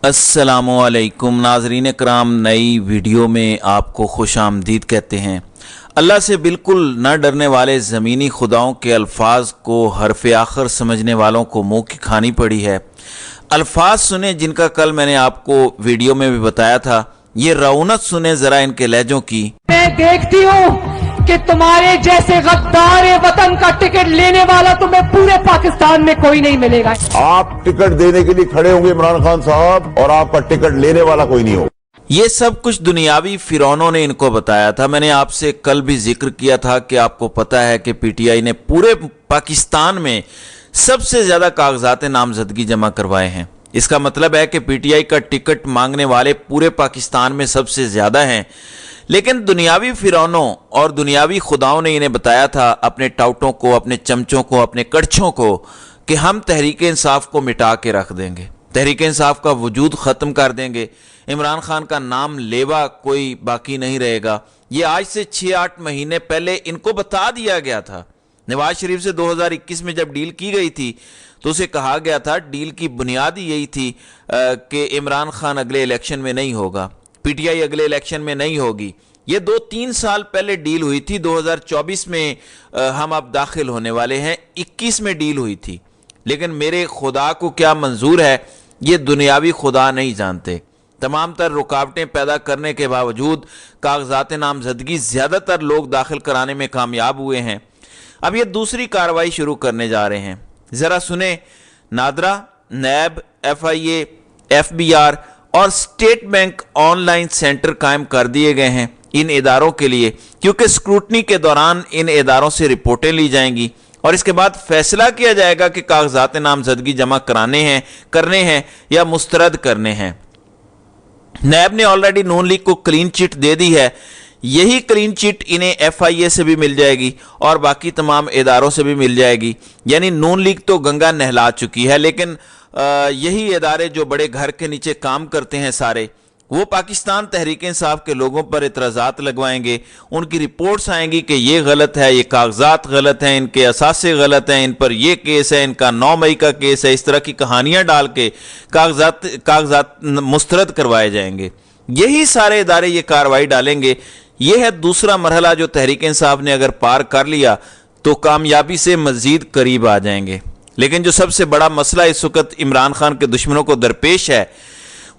अस्सलामुअलैकुम नाजरीन कराम, नई वीडियो में आपको खुश आमदीद कहते हैं। अल्लाह से बिल्कुल न डरने वाले ज़मीनी खुदाओं के अल्फाज को हरफ आखिर समझने वालों को मुँह की खानी पड़ी है। अल्फाज सुने जिनका कल मैंने आपको वीडियो में भी बताया था। ये रौनक सुने ज़रा इनके लहजों की। मैं देखती हूँ कि तुम्हारे जैसे गद्दार वतन का टिकट लेने वाला तुम्हें पूरे पाकिस्तान में कोई नहीं मिलेगा। आप टिकट देने के लिए खड़े होंगे इमरान खान साहब, और आपका टिकट लेने वाला कोई नहीं हो। ये सब कुछ दुनियावी फिरौनों ने इनको बताया था। मैंने आपसे कल भी जिक्र किया था कि आपको पता है कि पीटीआई ने पूरे पाकिस्तान में सबसे ज्यादा कागजात नामजदगी जमा करवाए हैं। इसका मतलब है कि पीटीआई का टिकट मांगने वाले पूरे पाकिस्तान में सबसे ज्यादा हैं। लेकिन दुनियावी फिरौनों और दुनियावी खुदाओं ने इन्हें बताया था, अपने टाउटों को, अपने चमचों को, अपने कड़छों को, कि हम तहरीक इंसाफ को मिटा के रख देंगे, तहरीक इंसाफ का वजूद ख़त्म कर देंगे, इमरान खान का नाम लेवा कोई बाकी नहीं रहेगा। ये आज से 6-8 महीने पहले इनको बता दिया गया था। नवाज शरीफ से 2021 में जब डील की गई थी तो उसे कहा गया था, डील की बुनियाद ही यही थी कि इमरान खान अगले इलेक्शन में नहीं होगा, पीटीआई अगले इलेक्शन में नहीं होगी। ये 2-3 साल पहले डील हुई थी। 2024 में हम अब दाखिल होने वाले हैं, 21 में डील हुई थी। लेकिन मेरे खुदा को क्या मंजूर है ये दुनियावी खुदा नहीं जानते। तमाम तर रुकावटें पैदा करने के बावजूद कागजात नामजदगी ज़्यादातर लोग दाखिल कराने में कामयाब हुए हैं। अब ये दूसरी कार्रवाई शुरू करने जा रहे हैं। ज़रा सुने, नादरा, नैब, FIA, FBR और स्टेट बैंक ऑनलाइन सेंटर कायम कर दिए गए हैं इन इदारों के लिए, क्योंकि स्क्रूटनी के दौरान इन इदारों से रिपोर्टें ली जाएंगी और इसके बाद फैसला किया जाएगा कि कागजात नामजदगी जमा करने हैं या मुस्तरद करने हैं। नैब ने ऑलरेडी नून लीग को क्लीन चिट दे दी है। यही क्लीन चिट इन्हें FIA से भी मिल जाएगी और बाकी तमाम इदारों से भी मिल जाएगी। यानी नून लीग तो गंगा नहला चुकी है, लेकिन यही इदारे जो बड़े घर के नीचे काम करते हैं सारे, वो पाकिस्तान तहरीक इंसाफ के लोगों पर इतराज़ात लगवाएंगे। उनकी रिपोर्ट्स आएंगी कि ये गलत है, ये कागजात गलत हैं, इनके असासे गलत हैं, इन पर ये केस है, इनका 9 मई का केस है। इस तरह की कहानियां डाल के कागजात मुस्तरद करवाए जाएंगे। यही सारे इदारे ये कार्रवाई डालेंगे। ये है दूसरा मरहला जो तहरीक इंसाफ ने अगर पार कर लिया तो कामयाबी से मजीद करीब आ जाएंगे। लेकिन जो सबसे बड़ा मसला इस वक्त इमरान खान के दुश्मनों को दरपेश है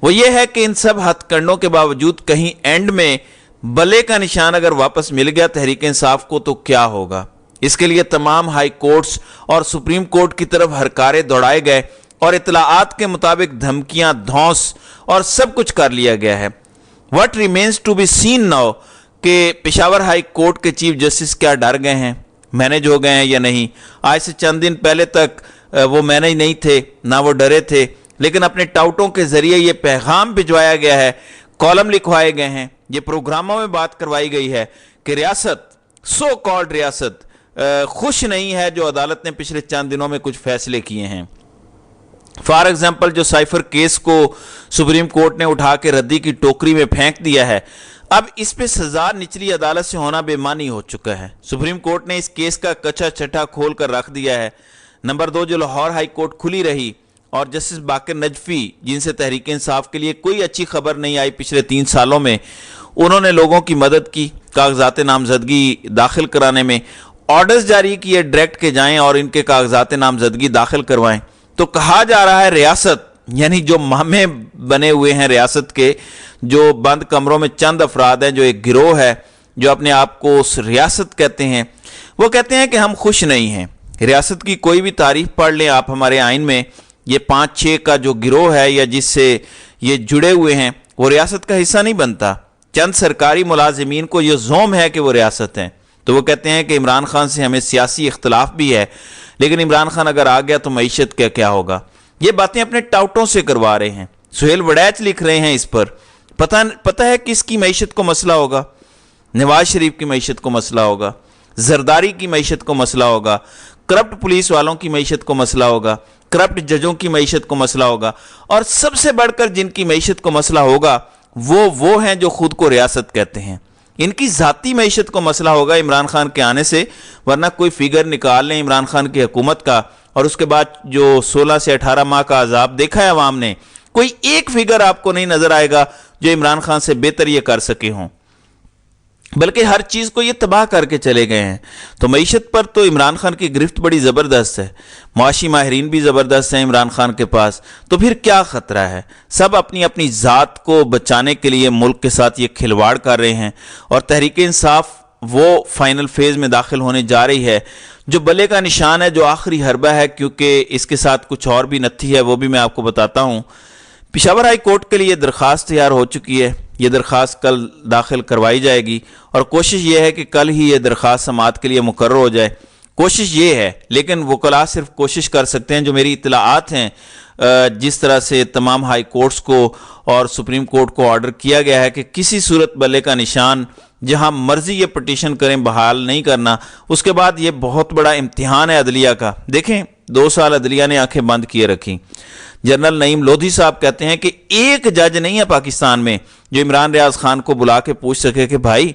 वो ये है कि इन सब हथकंडों के बावजूद कहीं एंड में बल्ले का निशान अगर वापस मिल गया तहरीक इंसाफ को तो क्या होगा। इसके लिए तमाम हाई कोर्ट्स और सुप्रीम कोर्ट की तरफ हरकारे दौड़ाए गए और इतलाआत के मुताबिक धमकियां, धौंस और सब कुछ कर लिया गया है। What remains to be seen now कि पेशावर हाई कोर्ट के चीफ जस्टिस क्या डर गए हैं, मैनेज हो गए हैं या नहीं। आज से चंद दिन पहले तक वो मैनेज नहीं थे, ना वो डरे थे, लेकिन अपने टाउटों के जरिए ये पैगाम भिजवाया गया है, कॉलम लिखवाए गए हैं, ये प्रोग्रामों में बात करवाई गई है कि रियासत, सो कॉल्ड रियासत, खुश नहीं है जो अदालत ने पिछले चंद दिनों में कुछ फैसले किए हैं। फॉर एग्जाम्पल, जो साइफर केस को सुप्रीम कोर्ट ने उठा के रद्दी की टोकरी में फेंक दिया है, अब इस पे सजा निचली अदालत से होना बेमानी हो चुका है। सुप्रीम कोर्ट ने इस केस का कच्चा छठा खोल कर रख दिया है। नंबर 2, जो लाहौर हाई कोर्ट खुली रही और जस्टिस बाकर नजफी, जिनसे तहरीक इंसाफ के लिए कोई अच्छी खबर नहीं आई पिछले 3 सालों में, उन्होंने लोगों की मदद की कागजात नामजदगी दाखिल कराने में, ऑर्डर्स जारी किए डायरेक्ट के जाएं और इनके कागजात नामजदगी दाखिल करवाएं। तो कहा जा रहा है रियासत, यानी जो मामे बने हुए हैं रियासत के, जो बंद कमरों में चंद अफराद हैं, जो एक गिरोह है जो अपने आप को उस रियासत कहते हैं, वो कहते हैं कि हम खुश नहीं हैं। रियासत की कोई भी तारीफ पढ़ लें आप हमारे आइन में, ये 5-6 का जो गिरोह है या जिससे ये जुड़े हुए हैं वो रियासत का हिस्सा नहीं बनता। चंद सरकारी मुलाजिमीन को ये ज़ोम है कि वो रियासत हैं। तो वो कहते हैं कि इमरान खान से हमें सियासी इख्तलाफ भी है, लेकिन इमरान खान अगर आ गया तो मईशत का क्या होगा। ये बातें अपने टाउटों से करवा रहे हैं। सुहेल वड़ैच लिख रहे हैं इस पर। पता है किसकी मईशत को मसला होगा? नवाज शरीफ की मईशत को मसला होगा, जरदारी की मईशत को मसला होगा, करप्ट पुलिस वालों की मईशत को मसला होगा, करप्ट जजों की मईशत को मसला होगा, और सबसे बढ़कर जिनकी मईशत को मसला होगा वो हैं जो खुद को रियासत कहते हैं। इनकी ज़ाती मईशत को मसला होगा इमरान खान के आने से, वरना कोई फिगर निकाल लें इमरान खान की हुकूमत का और उसके बाद जो 16 से 18 माह का अजाब देखा है अवाम ने, کوئی ایک فگر آپ کو نہیں نظر آئے گا جو عمران خان سے بہتر یہ کر سکے ہوں، بلکہ ہر چیز کو یہ تباہ کر کے چلے گئے ہیں۔ تو معیشت پر تو عمران خان کی گرفت بڑی زبردست ہے، معاشی ماہرین بھی زبردست ہیں عمران خان کے پاس، تو پھر کیا خطرہ ہے؟ سب اپنی اپنی ذات کو بچانے کے لیے ملک کے ساتھ یہ کھلواڑ کر رہے ہیں، اور تحریک انصاف وہ فائنل فیز میں داخل ہونے جا رہی ہے جو بلے کا نشان ہے، جو آخری حربہ ہے، کیونکہ اس کے ساتھ کچھ اور بھی نتھی ہے، وہ بھی میں آپ کو بتاتا ہوں۔ پشاور ہائی کورٹ کے لیے درخواست تیار ہو چکی ہے، یہ درخواست کل داخل کروائی جائے گی، اور کوشش یہ ہے کہ کل ہی یہ درخواست سماعت کے لیے مقرر ہو جائے۔ کوشش یہ ہے، لیکن وکلاء صرف کوشش کر سکتے ہیں۔ جو میری اطلاعات ہیں، جس طرح سے تمام ہائی کورٹس کو اور سپریم کورٹ کو آرڈر کیا گیا ہے کہ کسی صورت بلے کا نشان جہاں مرضی یہ پٹیشن کریں بحال نہیں کرنا۔ اس کے بعد یہ بہت بڑا امتحان ہے عدلیہ کا۔ دیکھیں 2 سال عدلیہ نے آنکھیں بند کیے رکھی۔ جنرل نعیم لودھی صاحب کہتے ہیں کہ ایک جج نہیں ہے پاکستان میں جو عمران ریاض خان کو بلا کے پوچھ سکے کہ بھائی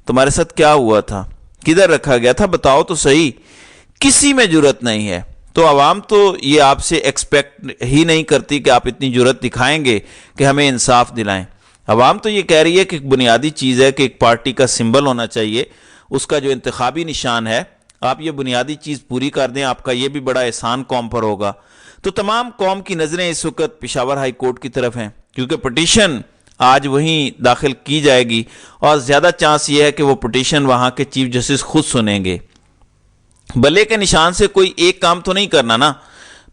تمہارے ساتھ کیا ہوا تھا، کدھر رکھا گیا تھا، بتاؤ تو صحیح۔ کسی میں جرت نہیں ہے۔ تو عوام تو یہ آپ سے ایکسپیکٹ ہی نہیں کرتی کہ آپ اتنی جرت دکھائیں گے کہ ہمیں انصاف دلائیں۔ عوام تو یہ کہہ رہی ہے کہ ایک بنیادی چیز ہے کہ ایک پارٹی کا سمبل ہونا چاہیے، اس کا جو انتخابی نشان ہے، آپ یہ بنیادی چیز پوری کر دیں، آپ کا یہ بھی بڑا احسان قوم پر ہوگا۔ تو تمام قوم کی نظریں اس وقت پشاور ہائی کورٹ کی طرف ہیں، کیونکہ پٹیشن آج وہیں داخل کی جائے گی، اور زیادہ چانس یہ ہے کہ وہ پٹیشن وہاں کے چیف جسٹس خود سنیں گے۔ بلے کے نشان سے کوئی ایک کام تو نہیں کرنا نا،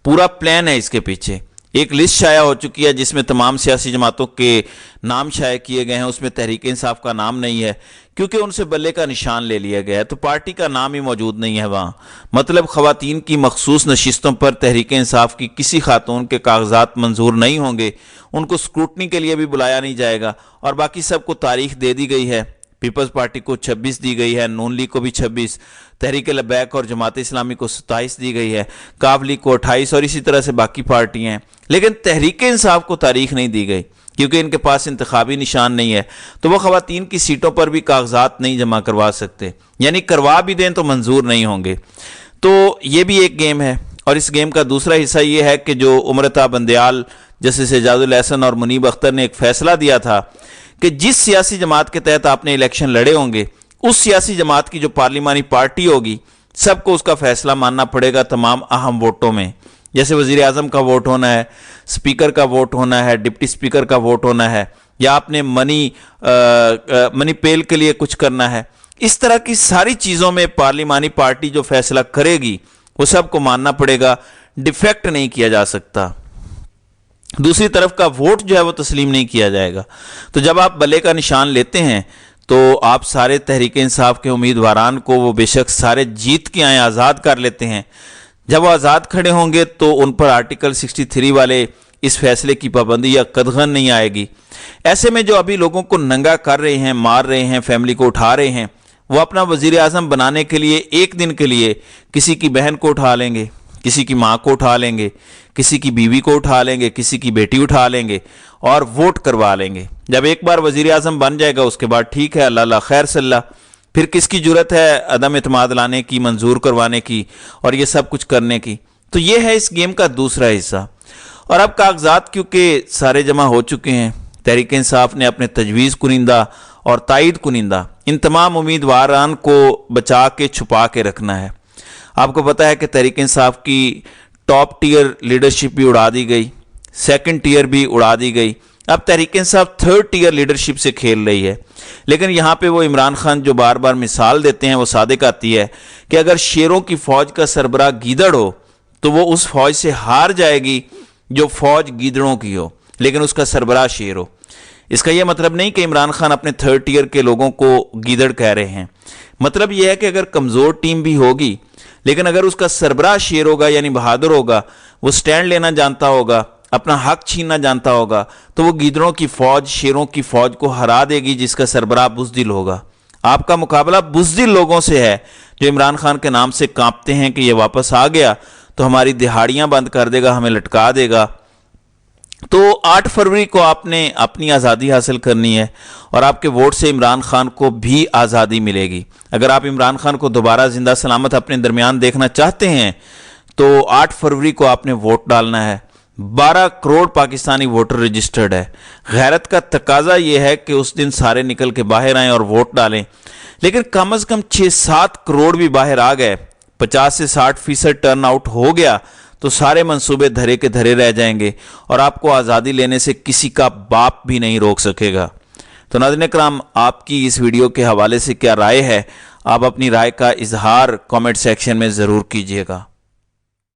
پورا پلان ہے اس کے پیچھے۔ ایک لسٹ شائع ہو چکی ہے جس میں تمام سیاسی جماعتوں کے نام شائع کیے گئے ہیں، اس میں تحریک انصاف کا نام نہیں ہے کیونکہ ان سے بلے کا نشان لے لیا گیا ہے، تو پارٹی کا نام ہی موجود نہیں ہے وہاں۔ مطلب خواتین کی مخصوص نشستوں پر تحریک انصاف کی کسی خاتون کے کاغذات منظور نہیں ہوں گے، ان کو اسکروٹنی کے لیے بھی بلایا نہیں جائے گا، اور باقی سب کو تاریخ دے دی گئی ہے۔ پیپلز پارٹی کو 26 دی گئی ہے، نون لیگ کو بھی 26، تحریک لبیک اور جماعت اسلامی کو 27 دی گئی ہے، کاف لیگ کو 28، اور اسی طرح سے باقی پارٹیاں ہیں۔ لیکن تحریک انصاف کو تاریخ نہیں دی گئی کیونکہ ان کے پاس انتخابی نشان نہیں ہے، تو وہ خواتین کی سیٹوں پر بھی کاغذات نہیں جمع کروا سکتے، یعنی کروا بھی دیں تو منظور نہیں ہوں گے۔ تو یہ بھی ایک گیم ہے، اور اس گیم کا دوسرا حصہ یہ ہے کہ جو امرتا بندیال، جسٹس اعجاز الاحسن اور منیب اختر نے ایک فیصلہ دیا تھا کہ جس سیاسی جماعت کے تحت آپ نے الیکشن لڑے ہوں گے، اس سیاسی جماعت کی جو پارلیمانی پارٹی ہوگی، سب کو اس کا فیصلہ ماننا پڑے گا تمام اہم ووٹوں میں، جیسے وزیر اعظم کا ووٹ ہونا ہے، سپیکر کا ووٹ ہونا ہے، ڈپٹی سپیکر کا ووٹ ہونا ہے، یا آپ نے منی پیل کے لیے کچھ کرنا ہے۔ اس طرح کی ساری چیزوں میں پارلیمانی پارٹی جو فیصلہ کرے گی وہ سب کو ماننا پڑے گا، ڈیفیکٹ نہیں کیا جا سکتا۔ دوسری طرف کا ووٹ جو ہے وہ تسلیم نہیں کیا جائے گا۔ تو جب آپ بلے کا نشان لیتے ہیں تو آپ سارے تحریک انصاف کے امیدواران کو وہ بے شک سارے جیت کے آئیں آزاد کر لیتے ہیں۔ جب وہ آزاد کھڑے ہوں گے تو ان پر آرٹیکل 63 والے اس فیصلے کی پابندی یا قدغن نہیں آئے گی۔ ایسے میں جو ابھی لوگوں کو ننگا کر رہے ہیں، مار رہے ہیں، فیملی کو اٹھا رہے ہیں، وہ اپنا وزیر اعظم بنانے کے لیے ایک دن کے لیے کسی کی بہن کو اٹھا لیں گے، کسی کی ماں کو اٹھا لیں گے، کسی کی بیوی کو اٹھا لیں گے، کسی کی بیٹی اٹھا لیں گے اور ووٹ کروا لیں گے۔ جب ایک بار وزیر اعظم بن جائے گا اس کے بعد ٹھیک ہے، اللہ خیر صلی اللہ، پھر کس کی جرت ہے عدم اعتماد لانے کی، منظور کروانے کی اور یہ سب کچھ کرنے کی؟ تو یہ ہے اس گیم کا دوسرا حصہ۔ اور اب کاغذات کیونکہ سارے جمع ہو چکے ہیں، تحریک انصاف نے اپنے تجویز کنندہ اور تائید کنندہ ان تمام امیدواران کو بچا کے چھپا کے رکھنا ہے۔ آپ کو پتہ ہے کہ تحریک انصاف کی ٹاپ ٹیئر لیڈرشپ بھی اڑا دی گئی، سیکنڈ ٹیئر بھی اڑا دی گئی، اب Tehreek Insaf third tier leadership سے کھیل رہی ہے۔ لیکن یہاں پہ وہ عمران خان جو بار بار مثال دیتے ہیں وہ صادق آتی ہے کہ اگر شیروں کی فوج کا سربراہ گیدڑ ہو تو وہ اس فوج سے ہار جائے گی جو فوج گیدڑوں کی ہو، لیکن اس کا سربراہ شیر ہو۔ اس کا یہ مطلب نہیں کہ عمران خان اپنے تھرڈ ٹیئر کے لوگوں کو گیدڑ کہہ رہے ہیں، مطلب یہ ہے کہ اگر کمزور ٹیم بھی ہوگی لیکن اگر اس کا سربراہ شیر ہوگا یعنی بہادر ہوگا، وہ سٹینڈ لینا جانتا ہوگا، اپنا حق چھیننا جانتا ہوگا، تو وہ گیدڑوں کی فوج، شیروں کی فوج کو ہرا دے گی جس کا سربراہ بزدل ہوگا۔ آپ کا مقابلہ بزدل لوگوں سے ہے جو عمران خان کے نام سے کانپتے ہیں کہ یہ واپس آ گیا تو ہماری دہاڑیاں بند کر دے گا، ہمیں لٹکا دے گا۔ تو 8 فروری کو آپ نے اپنی آزادی حاصل کرنی ہے اور آپ کے ووٹ سے عمران خان کو بھی آزادی ملے گی۔ اگر آپ عمران خان کو دوبارہ زندہ سلامت اپنے درمیان دیکھنا چاہتے ہیں تو 8 فروری کو آپ نے ووٹ ڈالنا ہے۔ 12 करोड़ पाकिस्तानी वोटर रजिस्टर्ड है। गैरत का तकाजा ये है कि उस दिन सारे निकल के बाहर आएं और वोट डालें, लेकिन कम से कम 6-7 करोड़ भी बाहर आ गए, 50 से 60% टर्न आउट हो गया तो सारे मंसूबे धरे के धरे रह जाएंगे और आपको आज़ादी लेने से किसी का बाप भी नहीं रोक सकेगा। तो नाज़रीन इकराम, आपकी इस वीडियो के हवाले से क्या राय है? आप अपनी राय का इजहार कमेंट सेक्शन में ज़रूर कीजिएगा।